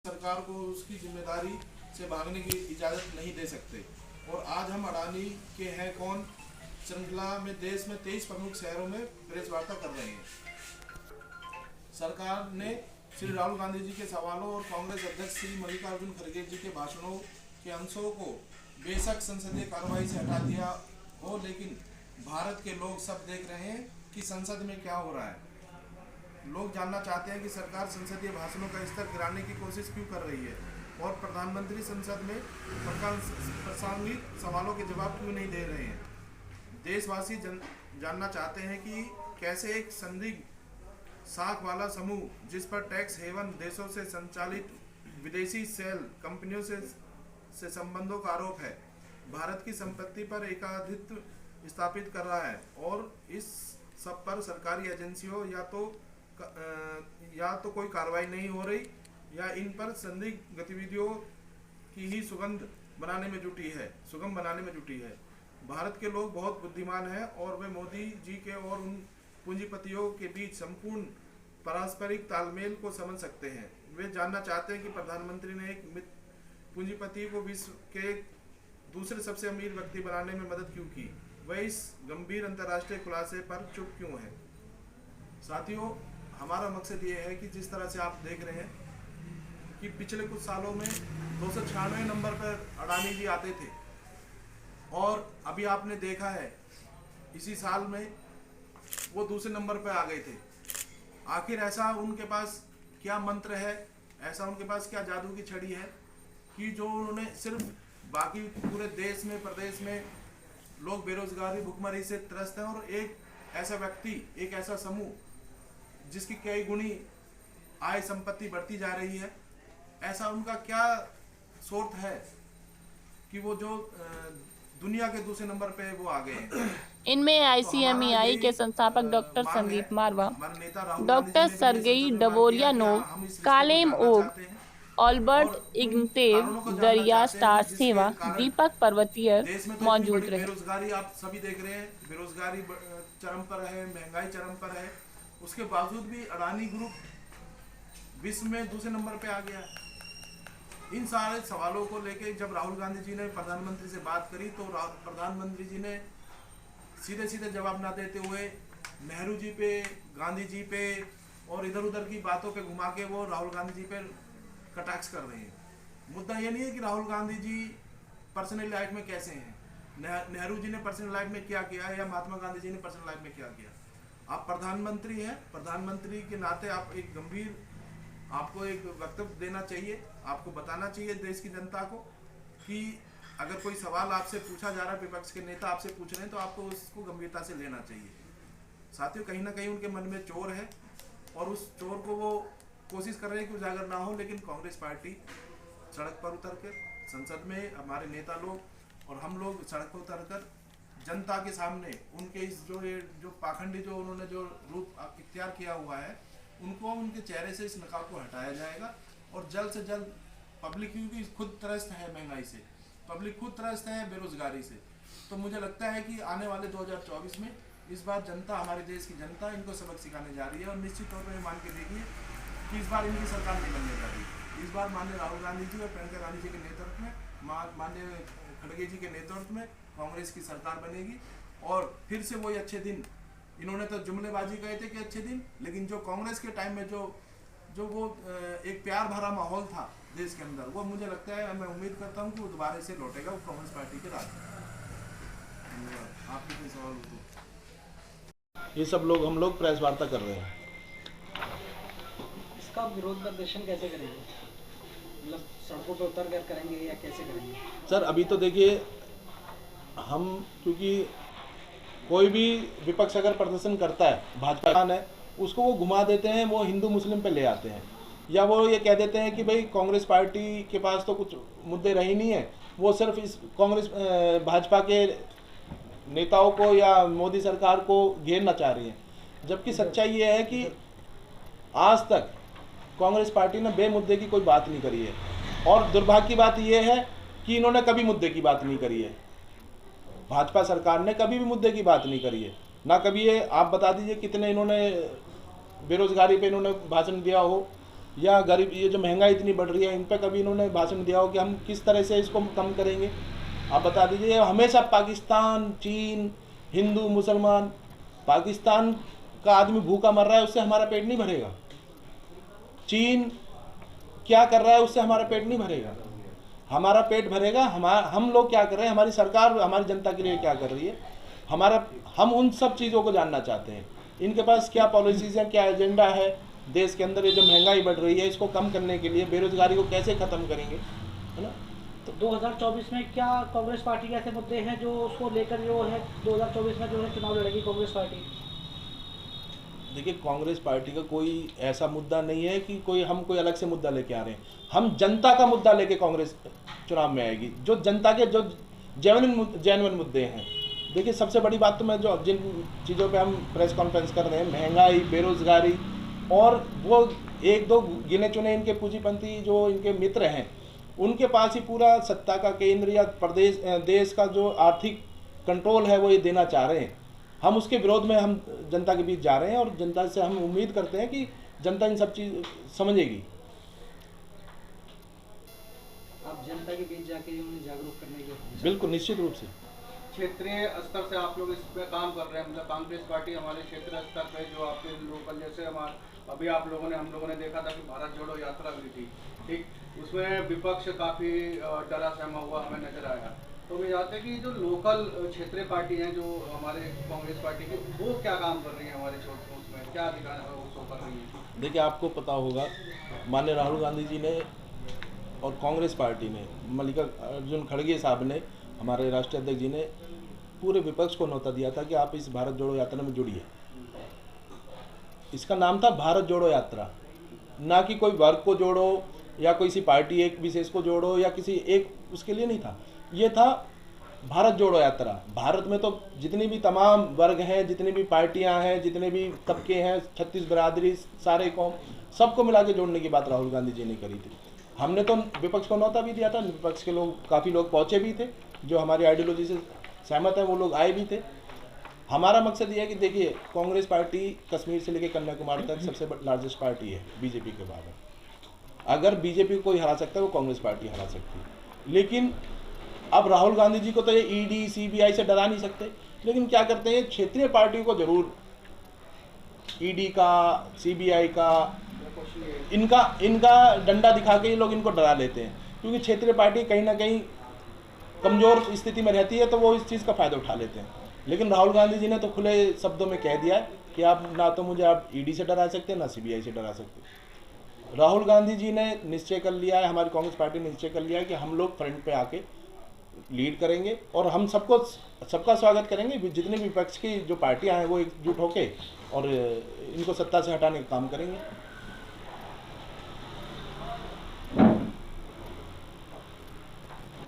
सरकार को उसकी जिम्मेदारी से भागने की इजाज़त नहीं दे सकते। और आज हम अडानी के हैं कौन श्रृंखला में देश में 23 प्रमुख शहरों में प्रेस वार्ता कर रहे हैं। सरकार ने श्री राहुल गांधी जी के सवालों और कांग्रेस अध्यक्ष श्री मल्लिकार्जुन खड़गे जी के भाषणों के अंशों को बेशक संसदीय कार्रवाई से हटा दिया हो, लेकिन भारत के लोग सब देख रहे हैं कि संसद में क्या हो रहा है। लोग जानना चाहते हैं कि सरकार संसदीय भाषणों का स्तर गिराने की कोशिश क्यों कर रही है और प्रधानमंत्री संसद में प्रासंगिक सवालों के जवाब क्यों नहीं दे रहे हैं। देशवासी जानना चाहते हैं कि कैसे एक संदिग्ध साख वाला समूह जिस पर टैक्स हेवन देशों से संचालित विदेशी सेल कंपनियों से संबंधों का आरोप है, भारत की संपत्ति पर एकाधिपत्य स्थापित कर रहा है और इस सब पर सरकारी एजेंसियों या तो कोई कार्रवाई नहीं हो रही या इन पर संदिग्ध गतिविधियों की ही सुगम बनाने में जुटी है। भारत के लोग बहुत बुद्धिमान हैं और वे मोदी जी के और उन पूंजीपतियों के बीच संपूर्ण पारस्परिक तालमेल को समझ सकते हैं। वे जानना चाहते हैं कि प्रधानमंत्री ने एक पूंजीपति को विश्व के दूसरे सबसे अमीर व्यक्ति बनाने में मदद क्यों की। वह इस गंभीर अंतर्राष्ट्रीय खुलासे पर चुप क्यों है। साथियों, हमारा मकसद ये है कि जिस तरह से आप देख रहे हैं कि पिछले कुछ सालों में 296 नंबर पर अडानी जी आते थे और अभी आपने देखा है इसी साल में वो दूसरे नंबर पर आ गए थे। आखिर ऐसा उनके पास क्या मंत्र है, ऐसा उनके पास क्या जादू की छड़ी है कि जो उन्होंने सिर्फ बाकी पूरे देश में प्रदेश में लोग बेरोजगारी भुखमरी से त्रस्त हैं और एक ऐसा व्यक्ति, एक ऐसा समूह जिसकी कई गुनी आय संपत्ति बढ़ती जा रही है, ऐसा उनका क्या सोर्थ है कि वो जो दुनिया के दूसरे नंबर पे वो आ गए हैं। इनमें ICMEI के संस्थापक डॉक्टर संदीप मारवा, डॉक्टर सर्गेई डवोलियानोव, कालेम ओग, ऑल्बर्ट इग्नतेव, दरिया स्टार सेवा, दीपक पर्वतियर मौजूद रहे। बेरोजगारी आप सभी देख रहे हैं, बेरोजगारी चरम पर है, महंगाई चरम पर है, उसके बावजूद भी अडानी ग्रुप विश्व में दूसरे नंबर पे आ गया है। इन सारे सवालों को लेके जब राहुल गांधी जी ने प्रधानमंत्री से बात करी तो प्रधानमंत्री जी ने सीधे सीधे जवाब ना देते हुए नेहरू जी पे, गांधी जी पे और इधर उधर की बातों पे घुमा के वो राहुल गांधी जी पे कटाक्ष कर रहे हैं। मुद्दा ये नहीं है कि राहुल गांधी जी पर्सनल लाइफ में कैसे हैं, नेहरू जी ने पर्सनल लाइफ में क्या किया या महात्मा गांधी जी ने पर्सनल लाइफ में क्या किया। आप प्रधानमंत्री हैं, प्रधानमंत्री के नाते आप एक गंभीर आपको एक वक्तव्य देना चाहिए, आपको बताना चाहिए देश की जनता को कि अगर कोई सवाल आपसे पूछा जा रहा है, विपक्ष के नेता आपसे पूछ रहे हैं तो आपको उसको गंभीरता से लेना चाहिए। साथियों, कहीं ना कहीं उनके मन में चोर है और उस चोर को वो कोशिश कर रहे हैं कि उजागर ना हो, लेकिन कांग्रेस पार्टी सड़क पर उतर कर, संसद में हमारे नेता लोग और हम लोग सड़क पर उतर कर जनता के सामने उनके इस जो पाखंडी जो उन्होंने जो रूप इख्तियार किया हुआ है उनको उनके चेहरे से इस नकाब को हटाया जाएगा और जल्द से जल्द पब्लिक क्योंकि खुद त्रस्त है महंगाई से, पब्लिक खुद त्रस्त है बेरोजगारी से, तो मुझे लगता है कि आने वाले 2024 में इस बार जनता, हमारे देश की जनता इनको सबक सिखाने जा रही है और निश्चित तौर पर मान के देखिए कि इस बार इनकी सरकार नहीं बनने जा रही। इस बार माननीय राहुल गांधी जी और प्रियंका गांधी जी के नेतृत्व में, माननीय खड़गे जी के नेतृत्व में कांग्रेस की सरकार बनेगी और फिर से वही अच्छे दिन, इन्होंने तो जुमलेबाजी कहे थे कि अच्छे दिन, लेकिन जो कांग्रेस के टाइम में जो वो एक प्यार भरा माहौल था देश के अंदर, वो मुझे लगता है, मैं उम्मीद करता हूँ कि वो दोबारा से लौटेगा वो कांग्रेस पार्टी के राज में। आपके कोई सवाल हो तो? ये सब लोग हम लोग प्रेस वार्ता कर रहे हैं। इसका विरोध प्रदर्शन कैसे करेंगे, मतलब सड़कों पर उतर कर करेंगे या कैसे करेंगे? सर, अभी तो देखिए हम, क्योंकि कोई भी विपक्ष अगर प्रदर्शन करता है, भाजपा है, उसको वो घुमा देते हैं, वो हिंदू मुस्लिम पे ले आते हैं, या वो ये कह देते हैं कि भाई कांग्रेस पार्टी के पास तो कुछ मुद्दे रहे नहीं है, वो सिर्फ इस कांग्रेस भाजपा के नेताओं को या मोदी सरकार को घेरना चाह रही है। जबकि सच्चाई ये है कि आज तक कांग्रेस पार्टी ने बेमुद्दे की कोई बात नहीं करी है और दुर्भाग्य की बात यह है कि इन्होंने कभी मुद्दे की बात नहीं करी है। भाजपा सरकार ने कभी भी मुद्दे की बात नहीं करी है, ना कभी ये आप बता दीजिए कितने इन्होंने बेरोजगारी पे इन्होंने भाषण दिया हो, या गरीब, ये जो महंगाई इतनी बढ़ रही है, इन पर कभी इन्होंने भाषण दिया हो कि हम किस तरह से इसको कम करेंगे? आप बता दीजिए। हमेशा पाकिस्तान, चीन, हिंदू, मुसलमान, पाकिस्तान का आदमी भूखा मर रहा है, उससे हमारा पेट नहीं भरेगा। चीन क्या कर रहा है, उससे हमारा पेट नहीं भरेगा। हमारा पेट भरेगा हम लोग क्या कर रहे हैं, हमारी सरकार हमारी जनता के लिए क्या कर रही है, हम उन सब चीज़ों को जानना चाहते हैं। इनके पास क्या पॉलिसीज़ हैं, क्या एजेंडा है देश के अंदर। ये जो महंगाई बढ़ रही है, इसको कम करने के लिए, बेरोजगारी को कैसे ख़त्म करेंगे, है ना। तो 2024 में क्या कांग्रेस पार्टी के ऐसे मुद्दे हैं जो उसको लेकर जो है 2024 में जो है चुनाव लड़ेगी कांग्रेस पार्टी? देखिए, कांग्रेस पार्टी का कोई ऐसा मुद्दा नहीं है कि हम कोई अलग से मुद्दा लेके आ रहे हैं। हम जनता का मुद्दा लेके कांग्रेस चुनाव में आएगी, जो जनता के जो जेन्युइन मुद्दे हैं। देखिए, सबसे बड़ी बात तो मैं जिन चीज़ों पे हम प्रेस कॉन्फ्रेंस कर रहे हैं, महंगाई, बेरोजगारी, और वो एक दो गिने चुने इनके पूंजीपति जो इनके मित्र हैं, उनके पास ही पूरा सत्ता का केंद्र या प्रदेश देश का जो आर्थिक कंट्रोल है वो ये देना चाह रहे हैं। हम उसके विरोध में हम जनता के बीच जा रहे हैं, और जनता से हम उम्मीद करते हैं कि जनता इन सब चीज़ समझेगी। आप जनता के बीच जाके उन्हें जागरूक करने के बिल्कुल, निश्चित रूप से। क्षेत्रीय स्तर से आप लोग इस पे काम कर रहे हैं, मतलब कांग्रेस पार्टी हमारे क्षेत्रीय स्तर पे जो आपके लोकल, जैसे अभी हम लोगों ने देखा था कि भारत जोड़ो यात्रा हुई थी, ठीक, उसमें विपक्ष काफ़ी डरा सहमा हुआ हमें नजर आया। तो मैं चाहते हैं कि जो लोकल क्षेत्रीय पार्टी हैं जो हमारे कांग्रेस पार्टी की, वो क्या काम कर रही है हमारे क्षेत्र, उसमें क्या दिखाना है वो शो कर रही है? देखिए, आपको पता होगा, माननीय राहुल गांधी जी ने और कांग्रेस पार्टी ने, मल्लिकार्जुन खड़गे साहब ने, हमारे राष्ट्रीय अध्यक्ष जी ने पूरे विपक्ष को न्योता दिया था कि आप इस भारत जोड़ो यात्रा में जुड़िए। इसका नाम था भारत जोड़ो यात्रा, ना कि कोई वर्ग को जोड़ो या किसी पार्टी एक विशेष को जोड़ो या किसी एक, उसके लिए नहीं था। ये था भारत जोड़ो यात्रा। भारत में तो जितनी भी तमाम वर्ग हैं, जितनी भी पार्टियां हैं, जितने भी तबके हैं, 36 बिरादरी, सारे कौम, सबको मिला के जोड़ने की बात राहुल गांधी जी ने करी थी। हमने तो विपक्ष को न्योता भी दिया था, विपक्ष के लोग, काफ़ी लोग पहुँचे भी थे जो हमारी आइडियोलॉजी से सहमत है, वो लोग आए भी थे। हमारा मकसद ये है कि देखिए, कांग्रेस पार्टी कश्मीर से लेकर कन्याकुमारी तक सबसे लार्जेस्ट पार्टी है बीजेपी के बाद। अगर बीजेपी को कोई हरा सकता है, वो कांग्रेस पार्टी हरा सकती है। लेकिन अब राहुल गांधी जी को तो ये ईडी सीबीआई से डरा नहीं सकते, लेकिन क्या करते हैं, क्षेत्रीय पार्टियों को जरूर ईडी का, सीबीआई का, इनका डंडा दिखा के ये लोग इनको डरा लेते हैं, क्योंकि क्षेत्रीय पार्टी कहीं ना कहीं कमज़ोर स्थिति में रहती है, तो वो इस चीज़ का फ़ायदा उठा लेते हैं। लेकिन राहुल गांधी जी ने तो खुले शब्दों में कह दिया है कि आप ना तो मुझे आप ईडी से डरा सकते हैं, ना सीबीआई से डरा सकते। राहुल गांधी जी ने निश्चय कर लिया है, हमारी कांग्रेस पार्टी ने निश्चय कर लिया है कि हम लोग फ्रंट पे आके लीड करेंगे, और हम सबका स्वागत करेंगे। जितने भी विपक्ष की जो पार्टियां हैं वो एकजुट होके और इनको सत्ता से हटाने का काम करेंगे।